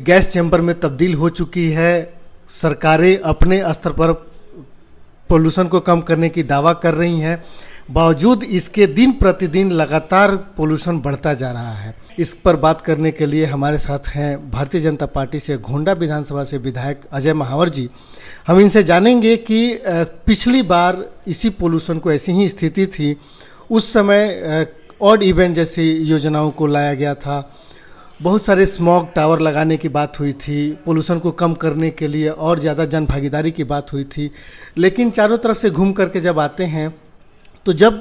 Gas chamber में तब्दील हो चुकी है। सरकारें अपने स्तर पर पोल्यूशन को कम करने की दावा कर रही हैं, बावजूद इसके दिन प्रतिदिन लगातार पोल्यूशन बढ़ता जा रहा है। इस पर बात करने के लिए हमारे साथ हैं भारतीय जनता पार्टी से घोंडा विधानसभा से विधायक अजय महावर जी। हम इनसे जानेंगे कि पिछली बार इसी पोल्यूशन को ऐसी ही स्थिति थी, उस समय ऑड इवेंट जैसी योजनाओं को लाया गया था, बहुत सारे स्मॉग टावर लगाने की बात हुई थी, पोल्यूशन को कम करने के लिए और ज़्यादा जन भागीदारी की बात हुई थी। लेकिन चारों तरफ से घूम करके जब आते हैं तो जब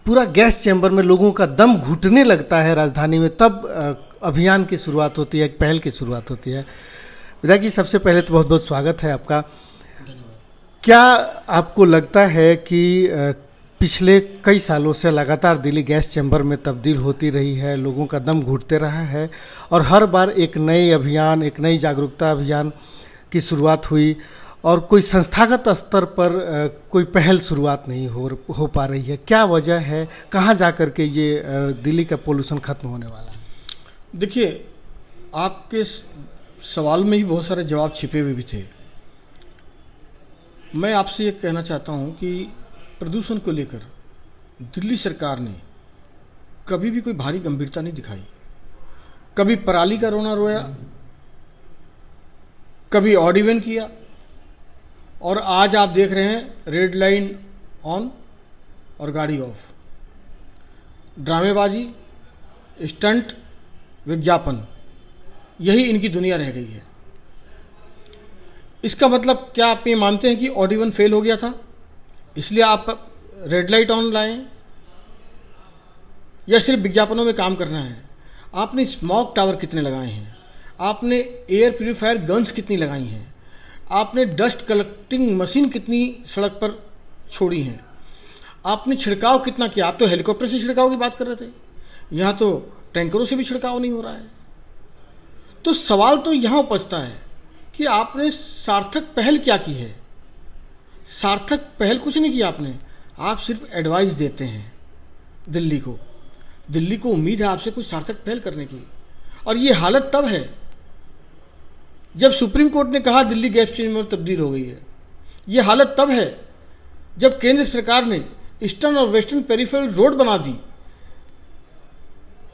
पूरा गैस चैम्बर में लोगों का दम घुटने लगता है राजधानी में, तब अभियान की शुरुआत होती है, एक पहल की शुरुआत होती है। विधायक जी, सबसे पहले तो बहुत बहुत स्वागत है आपका। क्या आपको लगता है कि पिछले कई सालों से लगातार दिल्ली गैस चैम्बर में तब्दील होती रही है, लोगों का दम घुटते रहा है और हर बार एक नए अभियान, एक नई जागरूकता अभियान की शुरुआत हुई और कोई संस्थागत स्तर पर कोई पहल शुरुआत नहीं हो पा रही है? क्या वजह है? कहाँ जा कर के ये दिल्ली का पोल्यूशन खत्म होने वाला है? देखिए, आपके सवाल में ही बहुत सारे जवाब छिपे हुए भी थे। मैं आपसे ये कहना चाहता हूँ कि प्रदूषण को लेकर दिल्ली सरकार ने कभी भी कोई भारी गंभीरता नहीं दिखाई। कभी पराली का रोना रोया, कभी ऑड इवेंट किया, और आज आप देख रहे हैं रेड लाइन ऑन और गाड़ी ऑफ। ड्रामेबाजी, स्टंट, विज्ञापन, यही इनकी दुनिया रह गई है। इसका मतलब क्या आप ये मानते हैं कि ऑड इवेंट फेल हो गया था इसलिए आप रेड लाइट ऑन लाएं, या सिर्फ विज्ञापनों में काम करना है? आपने स्मॉग टावर कितने लगाए हैं? आपने एयर प्यूरिफायर गन्स कितनी लगाई हैं? आपने डस्ट कलेक्टिंग मशीन कितनी सड़क पर छोड़ी हैं? आपने छिड़काव कितना किया? आप तो हेलीकॉप्टर से छिड़काव की बात कर रहे थे, यहाँ तो टैंकरों से भी छिड़काव नहीं हो रहा है। तो सवाल तो यहाँ उपजता है कि आपने सार्थक पहल क्या की है? सार्थक पहल कुछ नहीं किया आपने। आप सिर्फ एडवाइस देते हैं दिल्ली को। दिल्ली को उम्मीद है आपसे कुछ सार्थक पहल करने की। और ये हालत तब है जब सुप्रीम कोर्ट ने कहा दिल्ली गैस चैम्बर में तब्दील हो गई है। ये हालत तब है जब केंद्र सरकार ने ईस्टर्न और वेस्टर्न पेरिफेरल रोड बना दी।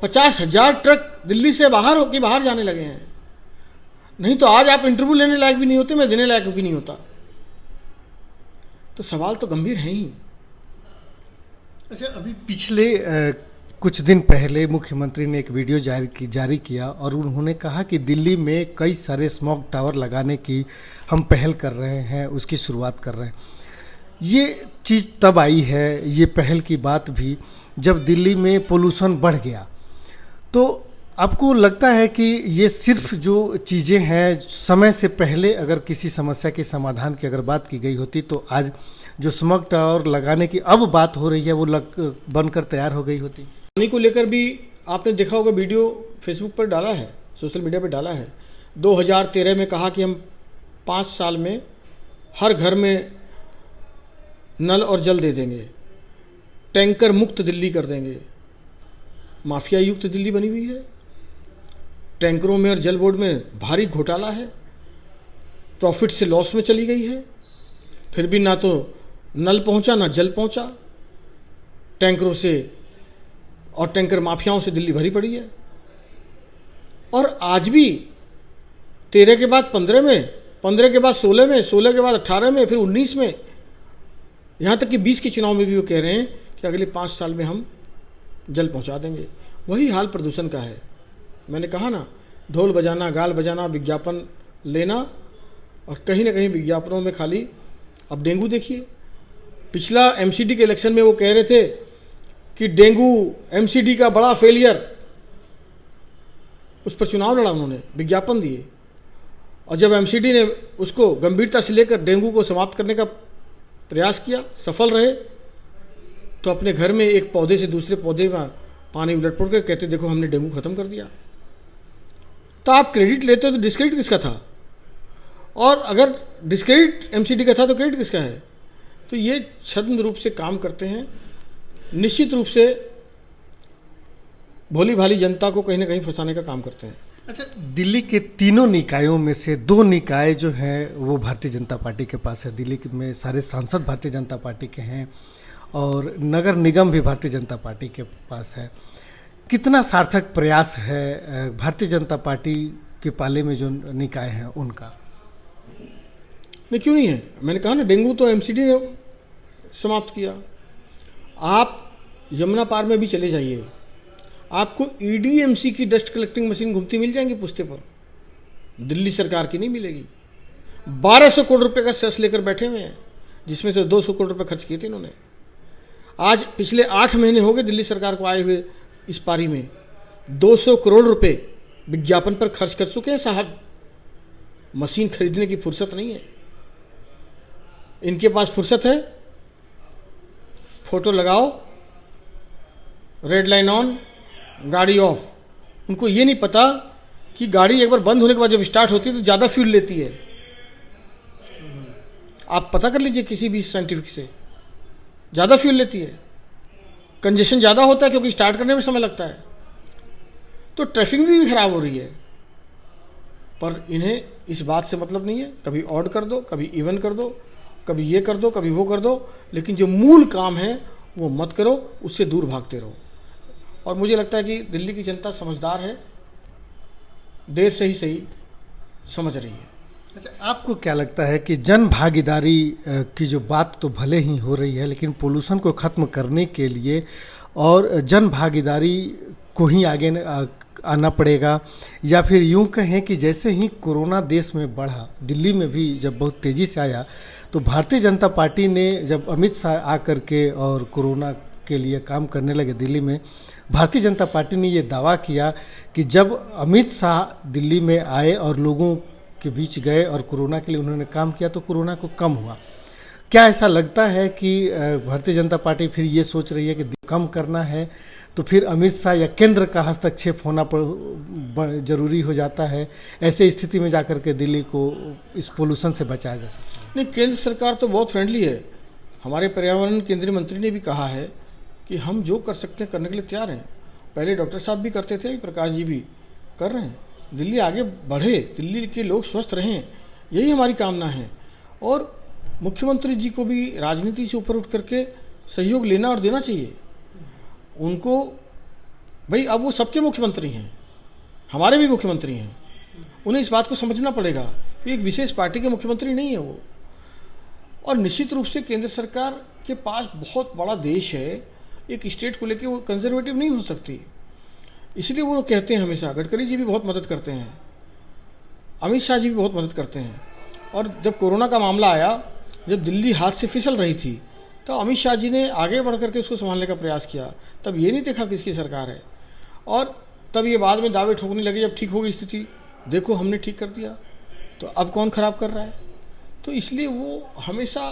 50,000 ट्रक दिल्ली से बाहर जाने लगे हैं। नहीं तो आज आप इंटरव्यू लेने लायक भी नहीं होते, मैं देने लायक भी नहीं होता। तो सवाल तो गंभीर है ही। अच्छा, अभी पिछले कुछ दिन पहले मुख्यमंत्री ने एक वीडियो जारी किया और उन्होंने कहा कि दिल्ली में कई सारे स्मॉग टावर लगाने की हम पहल कर रहे हैं, उसकी शुरुआत कर रहे हैं। ये चीज़ तब आई है, ये पहल की बात भी, जब दिल्ली में पोल्यूशन बढ़ गया। तो आपको लगता है कि ये सिर्फ जो चीज़ें हैं, समय से पहले अगर किसी समस्या के समाधान की अगर बात की गई होती तो आज जो स्मॉग टावर लगाने की अब बात हो रही है वो बनकर तैयार हो गई होती? पानी को लेकर भी आपने देखा होगा, वीडियो फेसबुक पर डाला है, सोशल मीडिया पर डाला है। 2013 में कहा कि हम 5 साल में हर घर में नल और जल दे देंगे, टैंकर मुक्त दिल्ली कर देंगे। माफिया युक्त दिल्ली बनी हुई है। टैंकरों में और जल बोर्ड में भारी घोटाला है, प्रॉफिट से लॉस में चली गई है। फिर भी ना तो नल पहुंचा ना जल पहुंचा। टैंकरों से और टैंकर माफियाओं से दिल्ली भरी पड़ी है। और आज भी 13 के बाद 15 में, 15 के बाद 16 में, 16 के बाद 18 में, फिर 19 में, यहां तक कि 20 के चुनाव में भी वो कह रहे हैं कि अगले 5 साल में हम जल पहुंचा देंगे। वही हाल प्रदूषण का है। मैंने कहा ना, ढोल बजाना, गाल बजाना, विज्ञापन लेना, और कहीं ना कहीं विज्ञापनों में खाली। अब डेंगू देखिए, पिछला एमसीडी के इलेक्शन में वो कह रहे थे कि डेंगू एमसीडी का बड़ा फेलियर, उस पर चुनाव लड़ा उन्होंने, विज्ञापन दिए। और जब एमसीडी ने उसको गंभीरता से लेकर डेंगू को समाप्त करने का प्रयास किया, सफल रहे, तो अपने घर में एक पौधे से दूसरे पौधे में पानी उलट पुलट कर कहते देखो हमने डेंगू खत्म कर दिया। तो आप क्रेडिट लेते हो तो डिस्क्रेडिट किसका था? और अगर डिस्क्रेडिट एमसीडी का था तो क्रेडिट किसका है? तो ये छद्म रूप से काम करते हैं। निश्चित रूप से भोली भाली जनता को कहीं ना कहीं फंसाने का काम करते हैं। अच्छा, दिल्ली के तीनों निकायों में से दो निकाय जो हैं वो भारतीय जनता पार्टी के पास है। दिल्ली में सारे सांसद भारतीय जनता पार्टी के हैं और नगर निगम भी भारतीय जनता पार्टी के पास है। कितना सार्थक प्रयास है भारतीय जनता पार्टी के पाले में जो निकाय हैं उनका? नहीं, क्यों नहीं है? मैंने कहा ना, डेंगू तो एमसीडी ने समाप्त किया। आप यमुना पार में भी चले जाइए, आपको ईडीएमसी की डस्ट कलेक्टिंग मशीन घूमती मिल जाएंगी पुश्ते पर, दिल्ली सरकार की नहीं मिलेगी। 1200 करोड़ रुपए का सेस लेकर बैठे हुए हैं, जिसमें से 200 करोड़ रुपए खर्च किए थे इन्होंने। आज पिछले 8 महीने हो गए दिल्ली सरकार को आए हुए, इस पारी में 200 करोड़ रुपए विज्ञापन पर खर्च कर चुके हैं साहब। मशीन खरीदने की फुर्सत नहीं है इनके पास। फुर्सत है फोटो लगाओ, रेड लाइन ऑन, गाड़ी ऑफ। उनको ये नहीं पता कि गाड़ी एक बार बंद होने के बाद जब स्टार्ट होती है तो ज्यादा फ्यूल लेती है। आप पता कर लीजिए किसी भी साइंटिफिक से, ज्यादा फ्यूल लेती है, कंजेशन ज्यादा होता है क्योंकि स्टार्ट करने में समय लगता है। तो ट्रैफिक भी खराब हो रही है, पर इन्हें इस बात से मतलब नहीं है। कभी ऑड कर दो, कभी इवन कर दो, कभी ये कर दो, कभी वो कर दो, लेकिन जो मूल काम है वो मत करो, उससे दूर भागते रहो। और मुझे लगता है कि दिल्ली की जनता समझदार है, देर से ही सही समझ रही है। अच्छा, आपको क्या लगता है कि जन भागीदारी की जो बात तो भले ही हो रही है, लेकिन पोल्यूशन को खत्म करने के लिए और जन भागीदारी को ही आगे आना पड़ेगा, या फिर यूं कहें कि जैसे ही कोरोना देश में बढ़ा, दिल्ली में भी जब बहुत तेजी से आया, तो भारतीय जनता पार्टी ने जब अमित शाह आकर के और कोरोना के लिए काम करने लगे दिल्ली में, भारतीय जनता पार्टी ने ये दावा किया कि जब अमित शाह दिल्ली में आए और लोगों के बीच गए और कोरोना के लिए उन्होंने काम किया तो कोरोना को कम हुआ। क्या ऐसा लगता है कि भारतीय जनता पार्टी फिर ये सोच रही है कि कम करना है तो फिर अमित शाह या केंद्र का हस्तक्षेप होना जरूरी हो जाता है? ऐसे स्थिति में जाकर के दिल्ली को इस पोल्यूशन से बचाया जा सकता है? नहीं, केंद्र सरकार तो बहुत फ्रेंडली है। हमारे पर्यावरण केंद्रीय मंत्री ने भी कहा है कि हम जो कर सकते हैं करने के लिए तैयार हैं। पहले डॉक्टर साहब भी करते थे, प्रकाश जी भी कर रहे हैं। दिल्ली आगे बढ़े, दिल्ली के लोग स्वस्थ रहें, यही हमारी कामना है। और मुख्यमंत्री जी को भी राजनीति से ऊपर उठ करके सहयोग लेना और देना चाहिए उनको। भाई अब वो सबके मुख्यमंत्री हैं, हमारे भी मुख्यमंत्री हैं, उन्हें इस बात को समझना पड़ेगा कि एक विशेष पार्टी के मुख्यमंत्री नहीं है वो। और निश्चित रूप से केंद्र सरकार के पास बहुत बड़ा देश है, एक स्टेट को लेकर वो कंजर्वेटिव नहीं हो सकती। इसलिए वो कहते हैं हमेशा, गडकरी जी भी बहुत मदद करते हैं, अमित शाह जी भी बहुत मदद करते हैं। और जब कोरोना का मामला आया, जब दिल्ली हाथ से फिसल रही थी, तो अमित शाह जी ने आगे बढ़ करके उसको संभालने का प्रयास किया। तब ये नहीं देखा किसकी सरकार है, और तब ये बाद में दावे ठोकने लगे जब ठीक हो गई स्थिति, देखो हमने ठीक कर दिया, तो अब कौन खराब कर रहा है। तो इसलिए वो हमेशा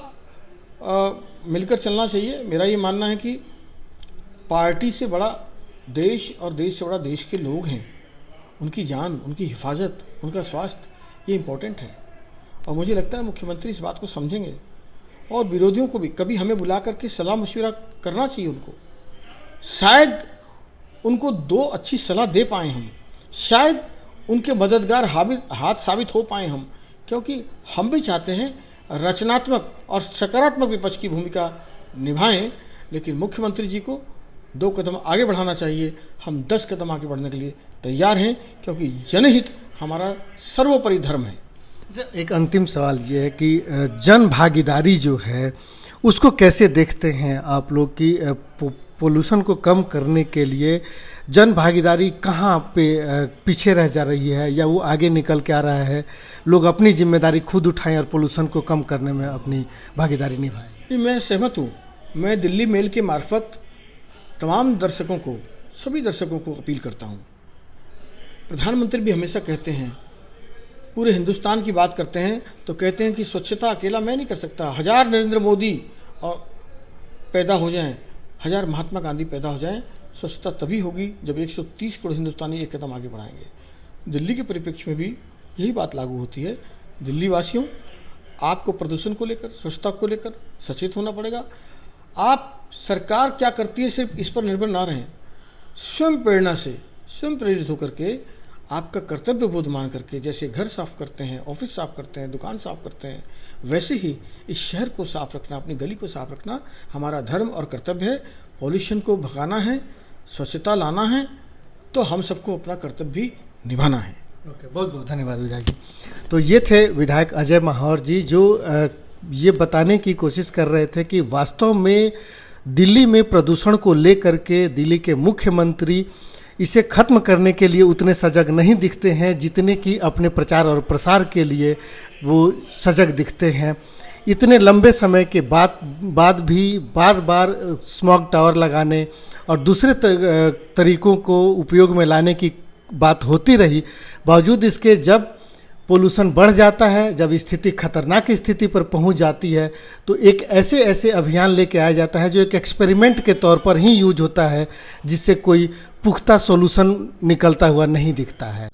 मिलकर चलना चाहिए। मेरा ये मानना है कि पार्टी से बड़ा देश और देश से बड़ा देश के लोग हैं, उनकी जान, उनकी हिफाजत, उनका स्वास्थ्य, ये इम्पोर्टेंट है। और मुझे लगता है मुख्यमंत्री इस बात को समझेंगे, और विरोधियों को भी कभी हमें बुला करके सलाह मशविरा करना चाहिए उनको। शायद उनको 2 अच्छी सलाह दे पाए हम, शायद उनके मददगार हाथ साबित हो पाए हम, क्योंकि हम भी चाहते हैं रचनात्मक और सकारात्मक विपक्ष की भूमिका निभाएं। लेकिन मुख्यमंत्री जी को 2 कदम आगे बढ़ाना चाहिए। हम 10 कदम आगे बढ़ने के लिए तैयार हैं, क्योंकि जनहित हमारा सर्वोपरि धर्म है। एक अंतिम सवाल ये है कि जन भागीदारी जो है उसको कैसे देखते हैं आप लोग कि पोल्यूशन को कम करने के लिए जन भागीदारी कहाँ पे पीछे रह जा रही है, या वो आगे निकल के आ रहा है? लोग अपनी जिम्मेदारी खुद उठाएं और पोल्यूशन को कम करने में अपनी भागीदारी निभाएं। मैं सहमत हूँ। मैं दिल्ली मेल के मार्फत तमाम दर्शकों को, सभी दर्शकों को अपील करता हूँ। प्रधानमंत्री भी हमेशा कहते हैं, पूरे हिंदुस्तान की बात करते हैं तो कहते हैं कि स्वच्छता अकेला मैं नहीं कर सकता। 1000 नरेंद्र मोदी और पैदा हो जाएं, 1000 महात्मा गांधी पैदा हो जाएं, स्वच्छता तभी होगी जब 130 करोड़ हिंदुस्तानी एक कदम आगे बढ़ाएंगे। दिल्ली के परिप्रेक्ष्य में भी यही बात लागू होती है। दिल्ली वासियों, आपको प्रदूषण को लेकर, स्वच्छता को लेकर सचेत होना पड़ेगा। आप सरकार क्या करती है सिर्फ इस पर निर्भर ना रहें, स्वयं प्रेरणा से, स्वयं प्रेरित होकर के आपका कर्तव्य बोध मान करके, जैसे घर साफ करते हैं, ऑफिस साफ करते हैं, दुकान साफ करते हैं, वैसे ही इस शहर को साफ रखना, अपनी गली को साफ रखना हमारा धर्म और कर्तव्य है। पॉल्यूशन को भगाना है, स्वच्छता लाना है, तो हम सबको अपना कर्तव्य भी निभाना है। ओके, बहुत बहुत धन्यवाद विधायक जी। तो ये थे विधायक अजय माहौर जी, जो ये बताने की कोशिश कर रहे थे कि वास्तव में दिल्ली में प्रदूषण को लेकर के दिल्ली के मुख्यमंत्री इसे खत्म करने के लिए उतने सजग नहीं दिखते हैं जितने कि अपने प्रचार और प्रसार के लिए वो सजग दिखते हैं। इतने लंबे समय के बाद भी बार बार स्मॉग टावर लगाने और दूसरे तरीकों को उपयोग में लाने की बात होती रही, बावजूद इसके जब पोल्यूशन बढ़ जाता है, जब स्थिति खतरनाक स्थिति पर पहुंच जाती है, तो एक ऐसे अभियान लेके आया जाता है जो एक एक्सपेरिमेंट के तौर पर ही यूज होता है, जिससे कोई पुख्ता सॉल्यूशन निकलता हुआ नहीं दिखता है।